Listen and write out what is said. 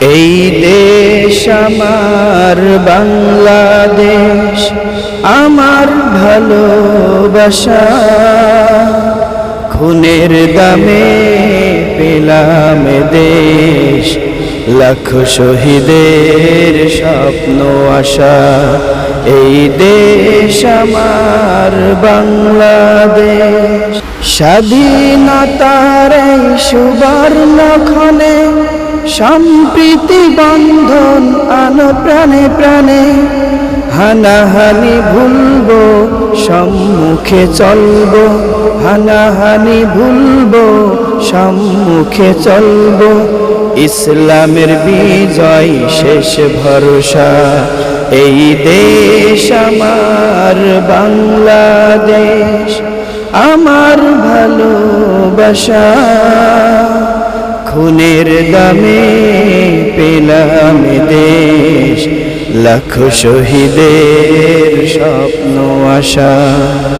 এই দেশ আমার বাংলাদেশ, আমার ভালোবাসা। খুনের দামে পেলাম দেশ, লাখ শহীদের স্বপ্ন আশা। এই দেশ আমার বাংলাদেশ। স্বাধীনতার এই সুবর্ণক্ষণে সম্প্রীতি বন্ধন আনো প্রাণে প্রাণে। হানাহানি ভুলবো, সম্মুখে চলবো। হানাহানি ভুলবো, সম্মুখে চলবো। ইসলামের বিজয় শেষ ভরসা। এই দেশ আমার বাংলাদেশ, আমার ভালোবাসা। খুনের দামে পেলাম দেশ, লাখ শহীদের স্বপ্ন আশা।